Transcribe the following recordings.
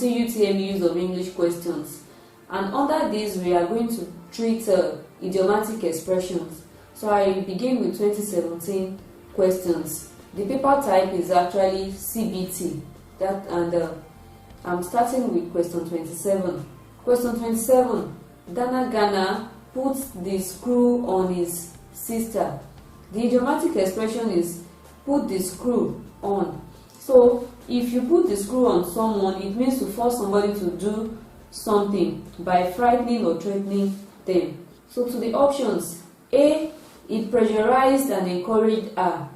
UTM use of English questions, and under this we are going to treat idiomatic expressions. So I begin with 2017 questions. The paper type is actually CBT, I'm starting with question 27. Question 27, Gana puts the screw on his sister. The idiomatic expression is put the screw on. So if you put the screw on someone, it means to force somebody to do something by frightening or threatening them. So to the options: A, he pressurized and encouraged her.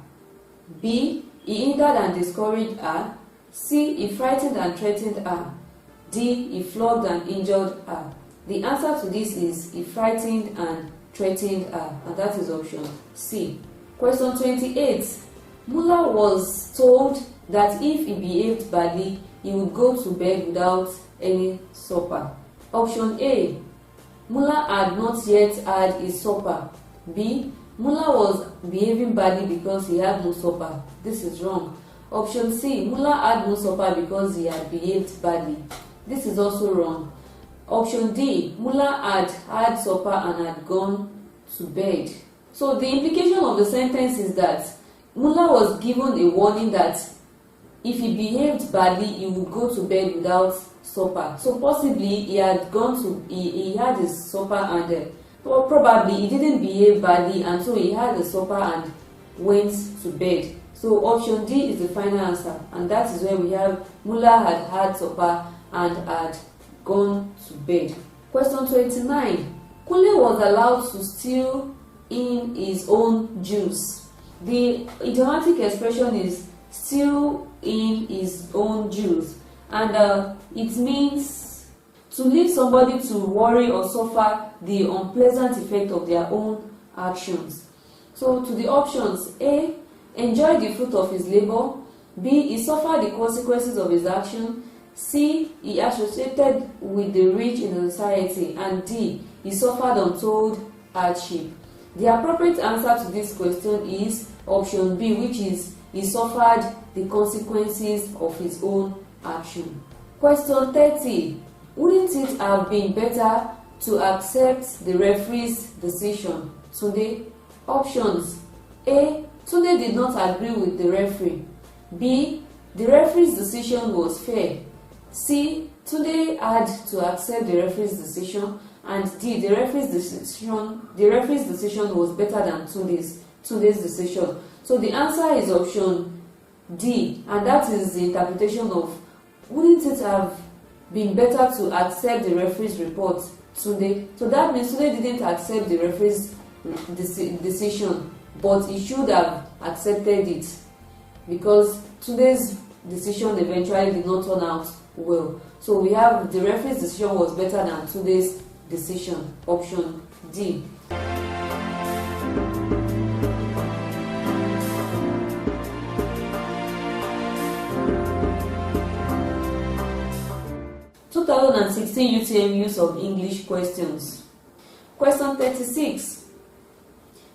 B, he hindered and discouraged her. C, he frightened and threatened her. D, he flogged and injured her. The answer to this is he frightened and threatened her, and that is option C. Question 28. Mullah was told that if he behaved badly, he would go to bed without any supper. Option A, Mullah had not yet had his supper. B, Mullah was behaving badly because he had no supper. This is wrong. Option C, Mullah had no supper because he had behaved badly. This is also wrong. Option D, Mullah had had supper and had gone to bed. So the implication of the sentence is that Mullah was given a warning that if he behaved badly, he would go to bed without supper. So possibly he had gone to, he had his supper and probably he didn't behave badly, and so he had the supper and went to bed. So option D is the final answer, and that is where we have Mullah had had supper and had gone to bed. Question 29. Kunle was allowed to steal in his own juice. The idiomatic expression is steal in his own juice, and it means to leave somebody to worry or suffer the unpleasant effect of their own actions. So to the options: A, enjoy the fruit of his labor. B, he suffered the consequences of his action. C, he associated with the rich in the society. And D, he suffered untold hardship. The appropriate answer to this question is option B, which is he suffered the consequences of his own action. Question 30. Wouldn't it have been better to accept the referee's decision? Tunde. Options: A, Tunde did not agree with the referee. B, the referee's decision was fair. C, Tunde had to accept the referee's decision. And D, the referee's decision was better than Tunde's decision. So the answer is option D, and that is the interpretation of wouldn't it have been better to accept the referee's report, Tunde? So that means Tunde didn't accept the referee's decision, but he should have accepted it because Tunde's decision eventually did not turn out well. So we have the referee's decision was better than Tunde's decision, option D. UTM use of English questions. Question 36.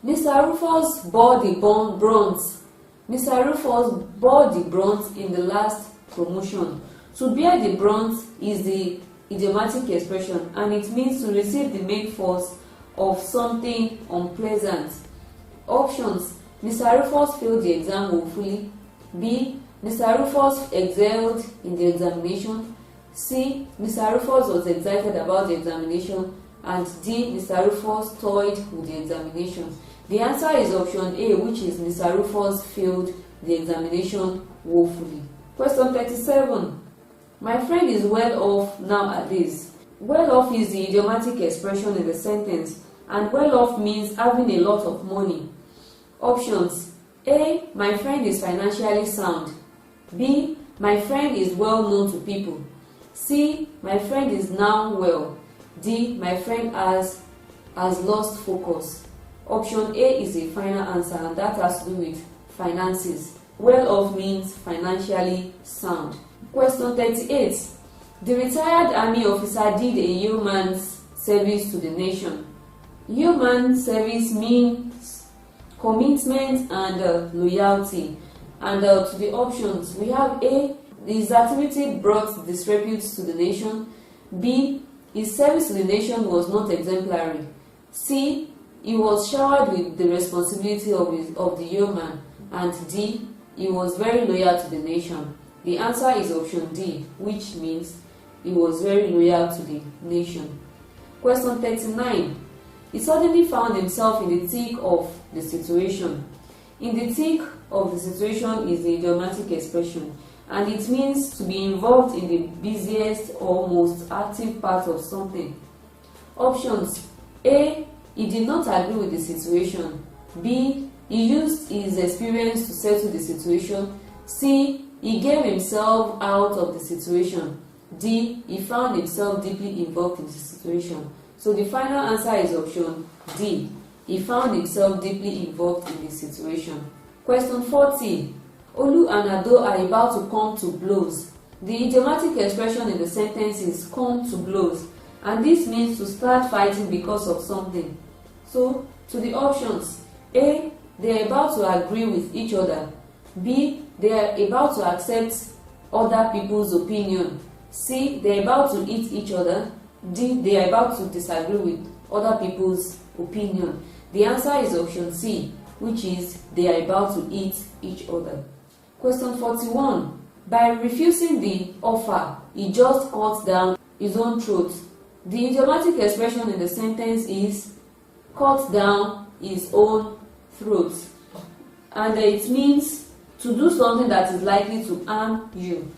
Mr. Rufus bore the bronze. Mr. Rufus bore the bronze in the last promotion. To bear the bronze is the idiomatic expression, and it means to receive the main force of something unpleasant. Options: Mr. Rufus failed the exam woefully. B, Mr. Rufus excelled in the examination. C, Mr. Rufus was excited about the examination. And D, Mr. Rufus toyed with the examination. The answer is option A, which is Mr. Rufus failed the examination woefully. Question 37. My friend is well off nowadays. Well off is the idiomatic expression in the sentence, and well off means having a lot of money. Options: A, my friend is financially sound. B, my friend is well known to people. C, my friend is now well. D, my friend has lost focus. Option A is the final answer, and that has to do with finances. Well off means financially sound. Question 38. The retired army officer did a yeoman's service to the nation. Human service means commitment and loyalty. And to the options, we have A. His activity brought disrepute to the nation. B. His service to the nation was not exemplary. C. He was showered with the responsibility of the yeoman. And D. He was very loyal to the nation. The answer is option D, which means he was very loyal to the nation. Question 39. He suddenly found himself in the thick of the situation. In the thick of the situation is the idiomatic expression, and it means to be involved in the busiest or most active part of something. Options: A. He did not agree with the situation. B. He used his experience to settle the situation. C. He gave himself out of the situation. D. He found himself deeply involved in the situation. So the final answer is option D. He found himself deeply involved in the situation. Question 40. Olu and Ado are about to come to blows. The idiomatic expression in the sentence is come to blows, and this means to start fighting because of something. So, to the options: A. They are about to agree with each other. B. They are about to accept other people's opinion. C. They are about to eat each other. D. They are about to disagree with other people's opinion. The answer is option C, which is they are about to eat each other. Question 41. By refusing the offer, he just cut down his own throat. The idiomatic expression in the sentence is cut down his own throat, and it means to do something that is likely to harm you.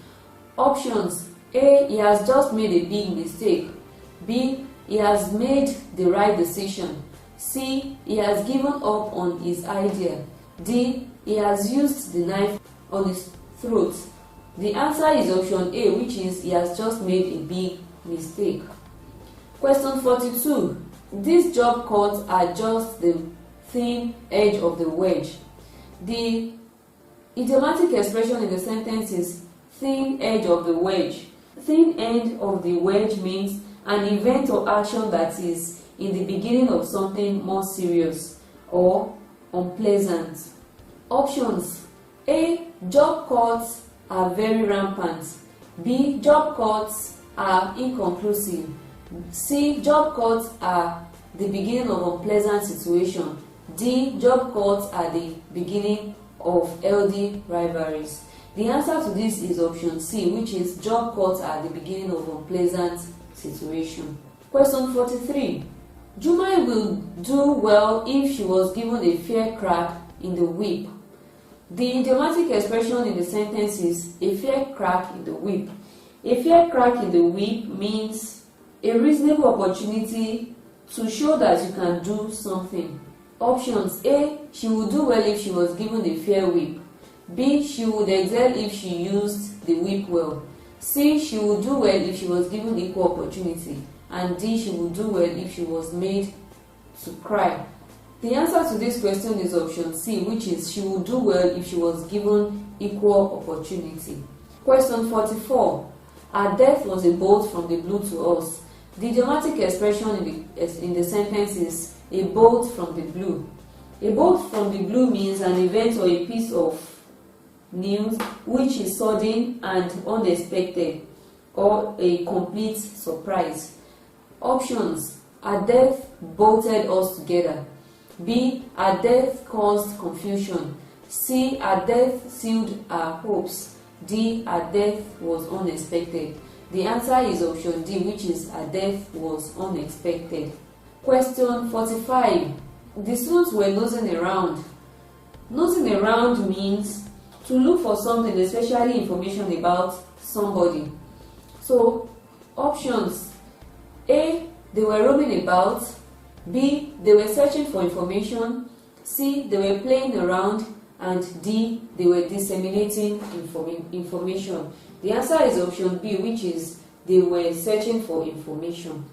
Options: A. He has just made a big mistake. B. He has made the right decision. C. He has given up on his idea. D. He has used the knife on his throat. The answer is option A, which is he has just made a big mistake. Question 42. These job cuts are just the thin edge of the wedge. The idiomatic expression in the sentence is thin edge of the wedge. Thin end of the wedge means an event or action that is in the beginning of something more serious or unpleasant. Options: A. Job cuts are very rampant. B. Job cuts are inconclusive. C. Job cuts are the beginning of unpleasant situation. D. Job cuts are the beginning of healthy rivalries. The answer to this is option C, which is job cuts are the beginning of unpleasant situation. Question 43. Jumai will do well if she was given a fair crack in the whip. The idiomatic expression in the sentence is a fair crack in the whip. A fair crack in the whip means a reasonable opportunity to show that you can do something. Options: A. She would do well if she was given a fair whip. B. She would excel if she used the whip well. C. She would do well if she was given equal opportunity. And D. She would do well if she was made to cry. The answer to this question is option C, which is she would do well if she was given equal opportunity. Question 44. Our death was a bolt from the blue to us. The idiomatic expression in the sentence is a bolt from the blue. A bolt from the blue means an event or a piece of news which is sudden and unexpected, or a complete surprise. Options: our death bolted us together. B. Our death caused confusion. C. Our death sealed our hopes. D. Our death was unexpected. The answer is option D, which is our death was unexpected. Question 45. The students were nosing around. Nosing around means to look for something, especially information about somebody. So, options: A. They were roaming about. B. They were searching for information. C. They were playing around. And D. They were disseminating information. The answer is option B, which is they were searching for information.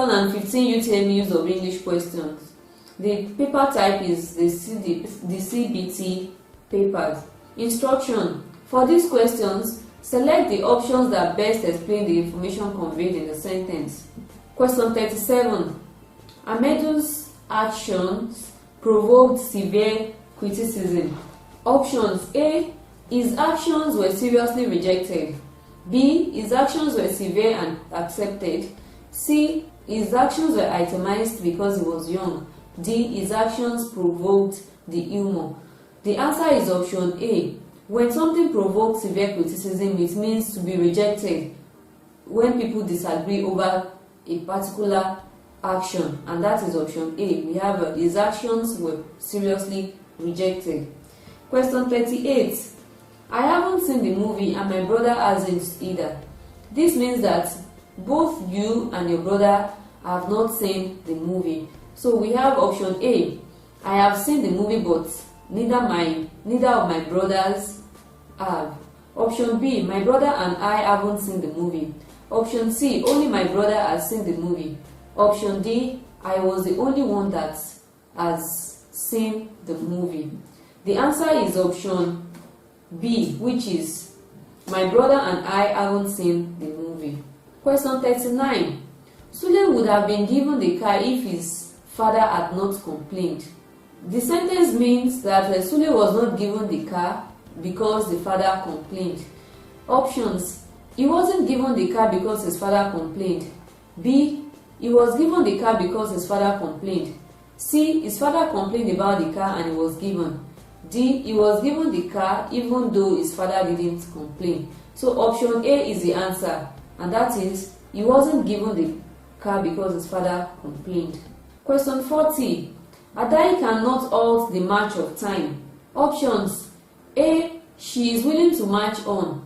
2015 UTMEs of English questions. The paper type is the CBT papers. Instruction. For these questions, select the options that best explain the information conveyed in the sentence. Question 37. Amedu's actions provoked severe criticism. Options: A. His actions were seriously rejected. B. His actions were severe and accepted. C. His actions were itemized because he was young. D. His actions provoked the humor. The answer is option A. When something provokes severe criticism, it means to be rejected when people disagree over a particular action, and that is option A. We have his actions were seriously rejected. Question 38. I haven't seen the movie and my brother hasn't either. This means that both you and your brother have not seen the movie. So we have option A. I have seen the movie but neither of my brothers have. Option B. My brother and I haven't seen the movie. Option C. Only my brother has seen the movie. Option D. I was the only one that has seen the movie. The answer is option B, which is my brother and I haven't seen the movie. Question 39. Sule would have been given the car if his father had not complained. The sentence means that Sule was not given the car because the father complained. Options: he wasn't given the car because his father complained. B. He was given the car because his father complained. C. His father complained about the car and he was given. D. He was given the car even though his father didn't complain. So option A is the answer, and that is he wasn't given the car because his father complained. Question 40. Adai cannot halt the march of time. Options: A. She is willing to march on.